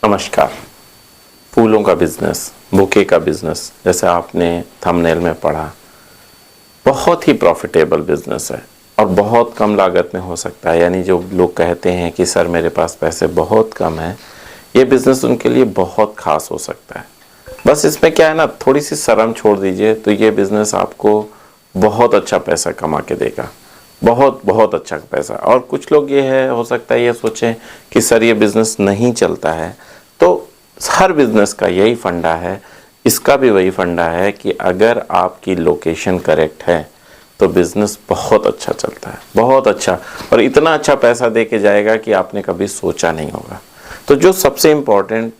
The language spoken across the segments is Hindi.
नमस्कार। फूलों का बिजनेस, बुके का बिजनेस, जैसे आपने थंबनेल में पढ़ा, बहुत ही प्रॉफिटेबल बिजनेस है और बहुत कम लागत में हो सकता है। यानी जो लोग कहते हैं कि सर मेरे पास पैसे बहुत कम हैं, ये बिजनेस उनके लिए बहुत खास हो सकता है। बस इसमें क्या है ना, थोड़ी सी शर्म छोड़ दीजिए तो ये बिजनेस आपको बहुत अच्छा पैसा कमा के देगा, बहुत बहुत अच्छा पैसा। और कुछ लोग ये है, हो सकता है ये सोचें कि सर ये बिजनेस नहीं चलता है, तो हर बिजनेस का यही फंडा है, इसका भी वही फंडा है कि अगर आपकी लोकेशन करेक्ट है तो बिजनेस बहुत अच्छा चलता है, बहुत अच्छा, और इतना अच्छा पैसा दे के जाएगा कि आपने कभी सोचा नहीं होगा। तो जो सबसे इम्पोर्टेंट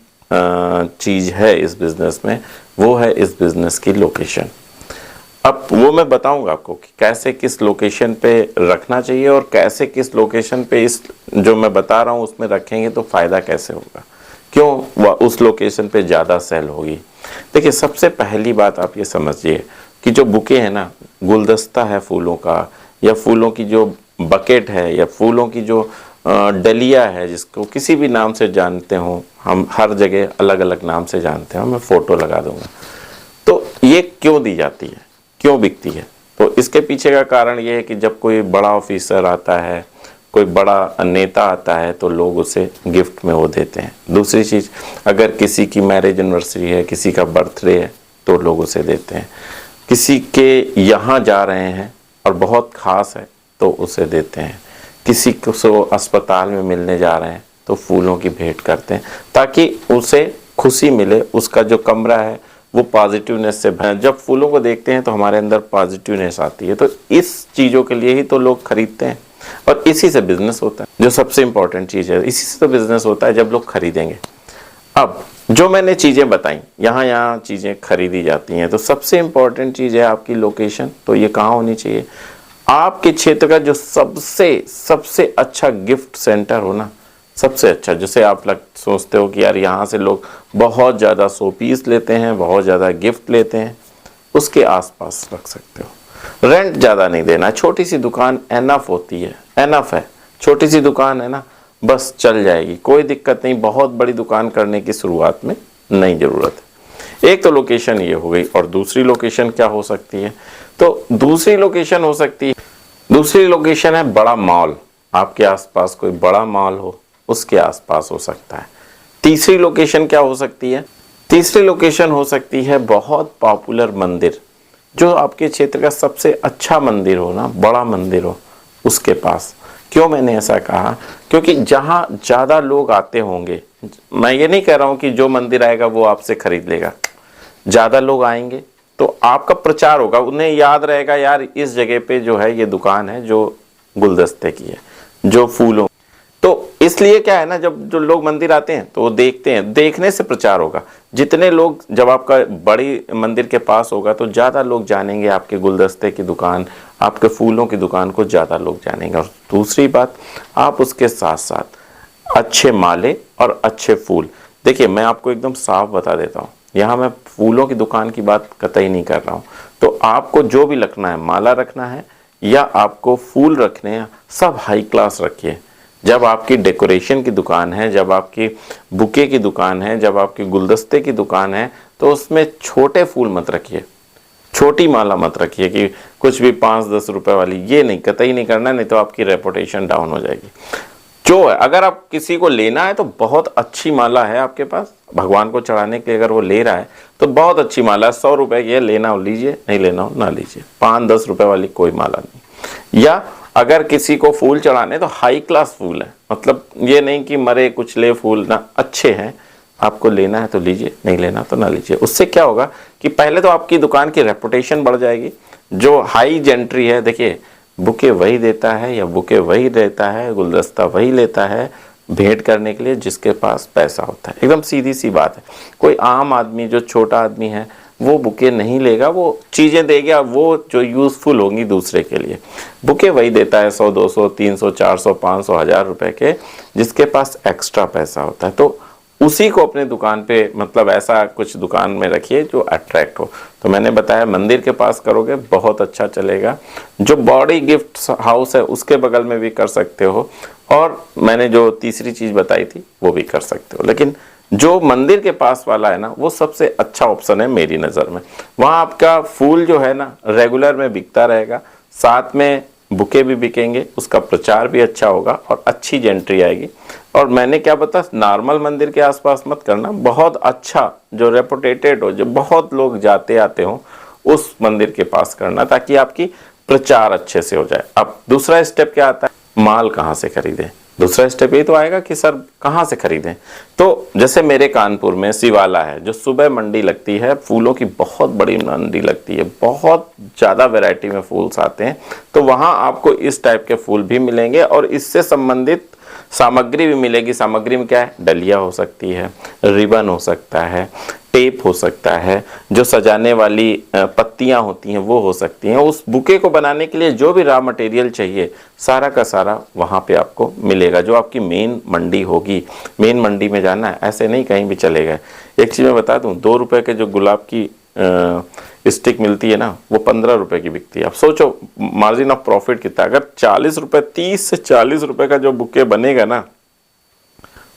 चीज़ है इस बिजनेस में, वो है इस बिजनेस की लोकेशन। अब वो मैं बताऊंगा आपको कि कैसे किस लोकेशन पे रखना चाहिए और कैसे किस लोकेशन पे इस जो मैं बता रहा हूँ उसमें रखेंगे तो फ़ायदा कैसे होगा, क्यों वह उस लोकेशन पे ज़्यादा सेल होगी। देखिए, सबसे पहली बात आप ये समझिए कि जो बुके है ना, गुलदस्ता है फूलों का, या फूलों की जो बकेट है, या फूलों की जो डलिया है, जिसको किसी भी नाम से जानते हो, हम हर जगह अलग अलग नाम से जानते हैं, मैं फ़ोटो लगा दूंगा। तो ये क्यों दी जाती है, क्यों बिकती है? तो इसके पीछे का कारण ये है कि जब कोई बड़ा ऑफिसर आता है, कोई बड़ा नेता आता है, तो लोग उसे गिफ्ट में वो देते हैं। दूसरी चीज़, अगर किसी की मैरिज एनिवर्सरी है, किसी का बर्थडे है, तो लोग उसे देते हैं। किसी के यहाँ जा रहे हैं और बहुत ख़ास है तो उसे देते हैं। किसी को अस्पताल में मिलने जा रहे हैं तो फूलों की भेंट करते हैं, ताकि उसे खुशी मिले, उसका जो कमरा है वो पॉजिटिवनेस से भर। जब फूलों को देखते हैं तो हमारे अंदर पॉजिटिवनेस आती है, तो इस चीज़ों के लिए ही तो लोग खरीदते हैं और इसी से बिजनेस होता है। जो सबसे इंपॉर्टेंट चीज़ है, इसी से तो बिजनेस होता है जब लोग खरीदेंगे। अब जो मैंने चीज़ें बताई, यहाँ चीज़ें खरीदी जाती हैं, तो सबसे इंपॉर्टेंट चीज़ है आपकी लोकेशन। तो ये कहाँ होनी चाहिए? आपके क्षेत्र का जो सबसे अच्छा गिफ्ट सेंटर हो ना, सबसे अच्छा, जैसे आप सोचते हो कि यार यहाँ से लोग बहुत ज़्यादा शो पीस लेते हैं, बहुत ज़्यादा गिफ्ट लेते हैं, उसके आसपास रख सकते हो। रेंट ज़्यादा नहीं देना, छोटी सी दुकान एनफ होती है, एनफ है। छोटी सी दुकान है ना, बस चल जाएगी, कोई दिक्कत नहीं। बहुत बड़ी दुकान करने की शुरुआत में नहीं ज़रूरत है। एक तो लोकेशन ये हो गई, और दूसरी लोकेशन क्या हो सकती है? तो दूसरी लोकेशन हो सकती है, दूसरी लोकेशन है बड़ा मॉल। आपके आसपास कोई बड़ा मॉल हो, उसके आसपास हो सकता है। तीसरी लोकेशन क्या हो सकती है? तीसरी लोकेशन हो सकती है बहुत पॉपुलर मंदिर, जो आपके क्षेत्र का सबसे अच्छा मंदिर हो ना, बड़ा मंदिर हो, उसके पास। क्यों मैंने ऐसा कहा? क्योंकि जहाँ ज़्यादा लोग आते होंगे, मैं ये नहीं कह रहा हूँ कि जो मंदिर आएगा वो आपसे खरीद लेगा। ज़्यादा लोग आएंगे तो आपका प्रचार होगा, उन्हें याद रहेगा यार इस जगह पे जो है ये दुकान है जो गुलदस्ते की है, जो फूलों। तो इसलिए क्या है ना, जब जो लोग मंदिर आते हैं तो वो देखते हैं, देखने से प्रचार होगा। जितने लोग, जब आपका बड़ी मंदिर के पास होगा तो ज़्यादा लोग जानेंगे आपके गुलदस्ते की दुकान, आपके फूलों की दुकान को ज़्यादा लोग जानेंगे। और दूसरी बात, आप उसके साथ साथ अच्छे माले और अच्छे फूल। देखिए, मैं आपको एकदम साफ बता देता हूँ, यहाँ मैं फूलों की दुकान की बात कतई नहीं कर रहा हूँ। तो आपको जो भी रखना है, माला रखना है या आपको फूल रखने हैं, सब हाई क्लास रखिए। जब आपकी डेकोरेशन की दुकान है, जब आपकी बुके की दुकान है, जब आपकी गुलदस्ते की दुकान है, तो उसमें छोटे फूल मत रखिए, छोटी माला मत रखिए कि कुछ भी 5-10 रुपए वाली, ये नहीं, कतई नहीं करना, नहीं तो आपकी रेपुटेशन डाउन हो जाएगी। जो है, अगर आप किसी को लेना है तो बहुत अच्छी माला है आपके पास, भगवान को चढ़ाने के लिए अगर वो ले रहा है तो बहुत अच्छी माला है, 100 रुपए की है, लेना हो लीजिए, नहीं लेना हो ना लीजिए। 5-10 रुपए वाली कोई माला नहीं। या अगर किसी को फूल चढ़ाने तो हाई क्लास फूल है, मतलब ये नहीं कि मरे कुचले फूल ना, अच्छे हैं। आपको लेना है तो लीजिए, नहीं लेना तो ना लीजिए। उससे क्या होगा कि पहले तो आपकी दुकान की रेपुटेशन बढ़ जाएगी। जो हाई जेंट्री है, देखिए, बुके वही देता है या बुके वही देता है, गुलदस्ता वही लेता है भेंट करने के लिए जिसके पास पैसा होता है। एकदम सीधी सी बात है। कोई आम आदमी, जो छोटा आदमी है, वो बुके नहीं लेगा, वो चीज़ें देगा वो जो यूज़फुल होंगी दूसरे के लिए। बुके वही देता है 100, 200, 300, 400, 500, 1000 रुपए के, जिसके पास एक्स्ट्रा पैसा होता है। तो उसी को अपने दुकान पे, मतलब ऐसा कुछ दुकान में रखिए जो अट्रैक्ट हो। तो मैंने बताया मंदिर के पास करोगे बहुत अच्छा चलेगा। जो बॉडी गिफ्ट हाउस है उसके बगल में भी कर सकते हो, और मैंने जो तीसरी चीज़ बताई थी वो भी कर सकते हो। लेकिन जो मंदिर के पास वाला है ना, वो सबसे अच्छा ऑप्शन है मेरी नज़र में। वहाँ आपका फूल जो है ना रेगुलर में बिकता रहेगा, साथ में बुके भी बिकेंगे, उसका प्रचार भी अच्छा होगा और अच्छी एंट्री आएगी। और मैंने क्या बता, नॉर्मल मंदिर के आसपास मत करना, बहुत अच्छा जो रेपुटेटेड हो, जो बहुत लोग जाते आते हो, उस मंदिर के पास करना, ताकि आपकी प्रचार अच्छे से हो जाए। अब दूसरा स्टेप क्या आता है, माल कहाँ से खरीदें। दूसरा स्टेप ये तो आएगा कि सर कहाँ से खरीदें। तो जैसे मेरे कानपुर में शिवाला है, जो सुबह मंडी लगती है, फूलों की बहुत बड़ी मंडी लगती है, बहुत ज़्यादा वैरायटी में फूल्स आते हैं। तो वहाँ आपको इस टाइप के फूल भी मिलेंगे और इससे संबंधित सामग्री भी मिलेगी। सामग्री में क्या है, डलिया हो सकती है, रिबन हो सकता है, टेप हो सकता है, जो सजाने वाली पत्तियां होती हैं वो हो सकती हैं। उस बुके को बनाने के लिए जो भी रॉ मटेरियल चाहिए, सारा का सारा वहाँ पे आपको मिलेगा, जो आपकी मेन मंडी होगी। मेन मंडी में जाना है, ऐसे नहीं कहीं भी चले गए। एक चीज़ मैं बता दूं, 2 रुपए के जो गुलाब की स्टिक मिलती है ना, वो 15 रुपए की बिकती है। अब सोचो मार्जिन ऑफ प्रॉफिट कितना। अगर 40 रुपए, 30 से 40 रुपए का जो बुके बनेगा ना,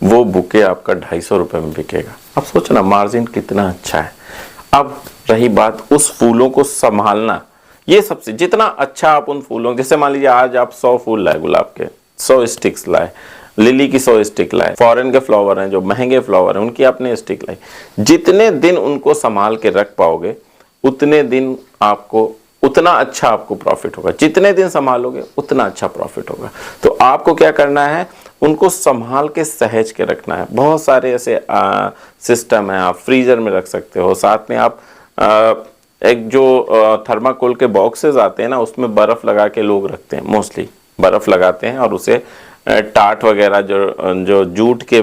वो बुके आपका 250 रुपए में बिकेगा। अब सोचो ना मार्जिन कितना अच्छा है। अब रही बात उस फूलों को संभालना, ये सबसे जितना अच्छा आप उन फूलों, जैसे मान लीजिए आज आप 100 फूल लाए गुलाब के, 100 स्टिक्स लाए, लिली की 100 स्टिक लाए, फॉरेन के फ्लावर हैं जो महंगे फ्लावर हैं उनकी आपने स्टिक लाई, जितने दिन उनको संभाल के रख पाओगे उतने दिन आपको उतना अच्छा आपको प्रॉफिट होगा। जितने दिन संभालोगे उतना अच्छा प्रॉफिट होगा। तो आपको क्या करना है, उनको संभाल के सहेज के रखना है। बहुत सारे ऐसे सिस्टम है, आप फ्रीजर में रख सकते हो, साथ में आप एक जो थर्माकोल के बॉक्सेस आते हैं ना, उसमें बर्फ लगा के लोग रखते हैं, मोस्टली बर्फ लगाते हैं और उसे टाट वगैरह जो जूट के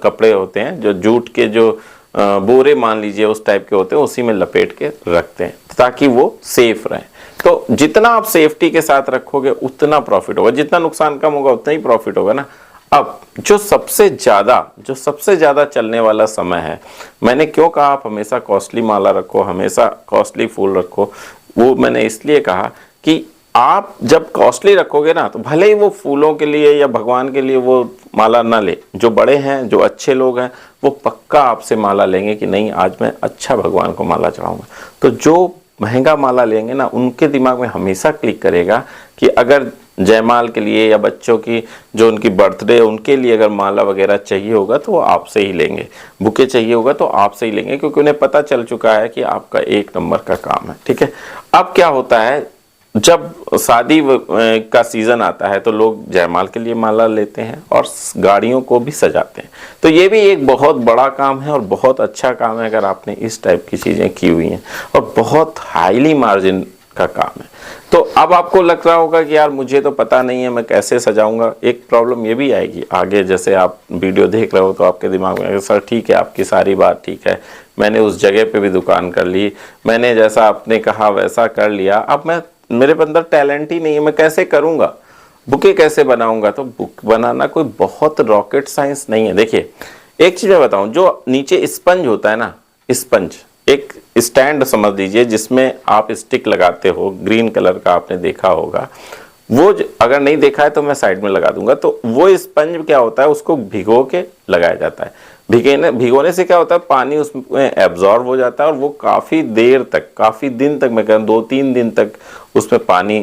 कपड़े होते हैं, जो जूट के जो बोरे मान लीजिए उस टाइप के होते हैं, उसी में लपेट के रखते हैं ताकि वो सेफ रहे। तो जितना आप सेफ्टी के साथ रखोगे उतना प्रॉफिट होगा, जितना नुकसान कम होगा उतना ही प्रॉफिट होगा ना। अब जो सबसे ज्यादा चलने वाला समय है, मैंने क्यों कहा आप हमेशा कॉस्टली माला रखो, हमेशा कॉस्टली फूल रखो, वो मैंने इसलिए कहा कि आप जब कॉस्टली रखोगे ना, तो भले ही वो फूलों के लिए या भगवान के लिए वो माला ना ले, जो बड़े हैं, जो अच्छे लोग हैं, वो पक्का आपसे माला लेंगे कि नहीं आज मैं अच्छा भगवान को माला चढ़ाऊंगा। तो जो महंगा माला लेंगे ना, उनके दिमाग में हमेशा क्लिक करेगा कि अगर जयमाल के लिए या बच्चों की जो उनकी बर्थडे है उनके लिए अगर माला वगैरह चाहिए होगा तो वो आपसे ही लेंगे, बुके चाहिए होगा तो आपसे ही लेंगे, क्योंकि उन्हें पता चल चुका है कि आपका 1 नंबर का काम है। ठीक है। अब क्या होता है, जब शादी का सीजन आता है तो लोग जयमाल के लिए माला लेते हैं और गाड़ियों को भी सजाते हैं। तो ये भी एक बहुत बड़ा काम है और बहुत अच्छा काम है अगर आपने इस टाइप की चीज़ें की हुई हैं, और बहुत हाईली मार्जिन का काम है। तो अब आपको लग रहा होगा कि यार मुझे तो पता नहीं है मैं कैसे सजाऊंगा। एक प्रॉब्लम ये भी आएगी आगे, जैसे आप वीडियो देख रहे हो तो आपके दिमाग में सर ठीक है आपकी सारी बात ठीक है, मैंने उस जगह पे भी दुकान कर ली, मैंने जैसा आपने कहा वैसा कर लिया, अब मैं मेरे अंदर टैलेंट ही नहीं है, मैं कैसे करूंगा, बुके कैसे बनाऊंगा। तो बुक बनाना कोई बहुत रॉकेट साइंस नहीं है। देखिए एक चीज मैं बताऊं, जो नीचे स्पंज होता है ना, स्पंज एक स्टैंड समझ लीजिए जिसमें आप स्टिक लगाते हो, ग्रीन कलर का आपने देखा होगा, वो अगर नहीं देखा है तो मैं साइड में लगा दूंगा। तो वो स्पंज क्या होता है, उसको भिगो के लगाया जाता है। भिगोने से क्या होता है, पानी उसमें एब्जॉर्ब हो जाता है और वो काफी देर तक, काफी दिन तक, मैं कह रहा हूं 2-3 दिन तक उसमें पानी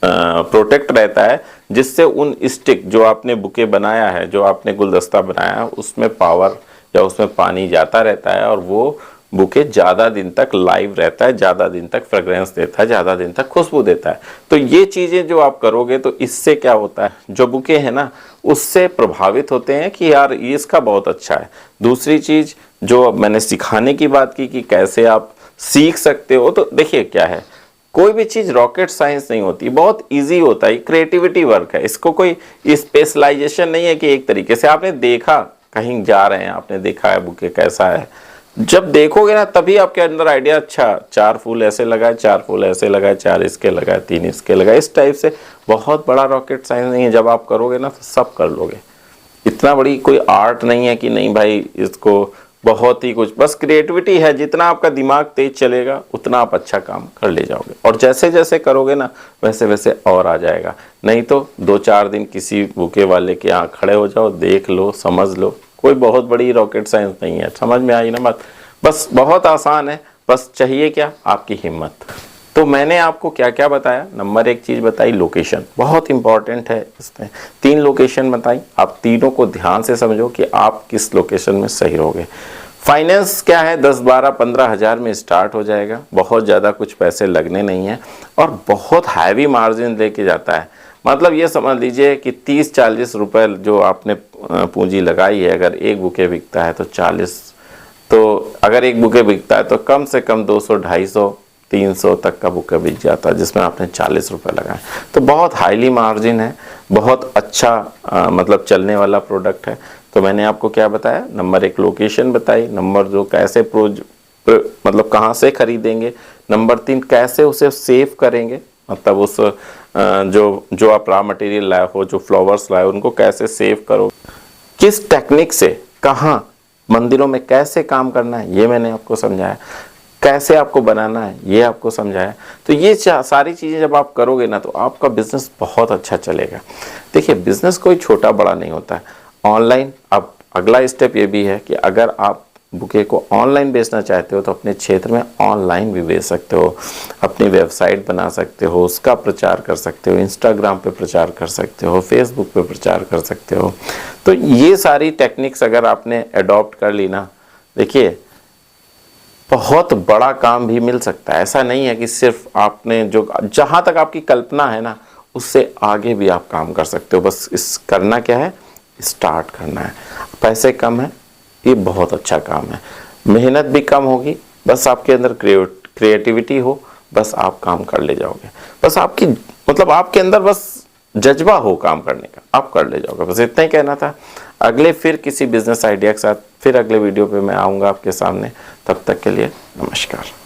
प्रोटेक्ट रहता है, जिससे उन स्टिक जो आपने बुके बनाया है, जो आपने गुलदस्ता बनाया है, उसमें पावर या उसमें पानी जाता रहता है और वो बुके ज़्यादा दिन तक लाइव रहता है, ज़्यादा दिन तक फ्रेग्रेंस देता है, ज़्यादा दिन तक खुशबू देता है। तो ये चीज़ें जो आप करोगे तो इससे क्या होता है, जो बुके हैं ना उससे प्रभावित होते हैं कि यार ये इसका बहुत अच्छा है। दूसरी चीज़ जो मैंने सिखाने की बात की कि कैसे आप सीख सकते हो, तो देखिए क्या है, कोई भी चीज़ रॉकेट साइंस नहीं होती, बहुत इजी होता है, क्रिएटिविटी वर्क है। इसको कोई स्पेशलाइजेशन नहीं है कि एक तरीके से आपने देखा, कहीं जा रहे हैं आपने देखा है बुके कैसा है, जब देखोगे ना तभी आपके अंदर आइडिया, अच्छा 4 फूल ऐसे लगाए, 4 फूल ऐसे लगाए, 4 इसके लगाए, 3 इसके लगाए, इस टाइप से। बहुत बड़ा रॉकेट साइंस नहीं है, जब आप करोगे ना तो सब कर लोगे। इतना बड़ी कोई आर्ट नहीं है कि नहीं भाई इसको बहुत ही कुछ, बस क्रिएटिविटी है। जितना आपका दिमाग तेज चलेगा उतना आप अच्छा काम कर ले जाओगे, और जैसे जैसे करोगे ना वैसे वैसे और आ जाएगा। नहीं तो 2-4 दिन किसी बुके वाले के यहाँ खड़े हो जाओ, देख लो, समझ लो, कोई बहुत बड़ी रॉकेट साइंस नहीं है, समझ में आई ना बात। बस बहुत आसान है, बस चाहिए क्या, आपकी हिम्मत। तो मैंने आपको क्या क्या बताया, नंबर 1 चीज बताई लोकेशन, बहुत इंपॉर्टेंट है। इसमें 3 लोकेशन बताई, आप तीनों को ध्यान से समझो कि आप किस लोकेशन में सही रहोगे। फाइनेंस क्या है, 10, 12, 15 हज़ार में स्टार्ट हो जाएगा, बहुत ज़्यादा कुछ पैसे लगने नहीं है और बहुत हैवी मार्जिन लेके जाता है। मतलब ये समझ लीजिए कि 30-40 रुपए जो आपने पूंजी लगाई है, अगर एक बुके बिकता है तो 40, तो अगर एक बुके बिकता है तो कम से कम 200, 250, 300 तक का बुके बिक जाता है, जिसमें आपने 40 रुपए लगाए। तो बहुत हाईली मार्जिन है, बहुत अच्छा मतलब चलने वाला प्रोडक्ट है। तो मैंने आपको क्या बताया, नंबर 1 लोकेशन बताई, नंबर 2 कैसे मतलब कहाँ से खरीदेंगे, नंबर 3 कैसे उसे सेव करेंगे, मतलब उस जो आप रॉ मटेरियल लाए हो, जो फ्लावर्स लाए हो, उनको कैसे सेव करो, किस टेक्निक से कहाँ मंदिरों में कैसे काम करना है, ये मैंने आपको समझाया, कैसे आपको बनाना है ये आपको समझाया। तो ये सारी चीज़ें जब आप करोगे ना, तो आपका बिजनेस बहुत अच्छा चलेगा। देखिए, बिजनेस कोई छोटा बड़ा नहीं होता है। ऑनलाइन, अब अगला स्टेप ये भी है कि अगर आप बुके को ऑनलाइन बेचना चाहते हो तो अपने क्षेत्र में ऑनलाइन भी बेच सकते हो, अपनी वेबसाइट बना सकते हो, उसका प्रचार कर सकते हो, इंस्टाग्राम पे प्रचार कर सकते हो, फेसबुक पे प्रचार कर सकते हो। तो ये सारी टेक्निक्स अगर आपने अडॉप्ट कर ली ना, देखिए बहुत बड़ा काम भी मिल सकता है। ऐसा नहीं है कि सिर्फ आपने जो, जहाँ तक आपकी कल्पना है ना, उससे आगे भी आप काम कर सकते हो। बस इस करना क्या है, स्टार्ट करना है। पैसे कम है, ये बहुत अच्छा काम है, मेहनत भी कम होगी, बस आपके अंदर क्रिएटिविटी हो, बस आप काम कर ले जाओगे। बस आपकी मतलब आपके अंदर बस जज्बा हो काम करने का, आप कर ले जाओगे। बस इतना ही कहना था। अगले फिर किसी बिजनेस आइडिया के साथ फिर अगले वीडियो पे मैं आऊँगा आपके सामने। तब तक के लिए नमस्कार।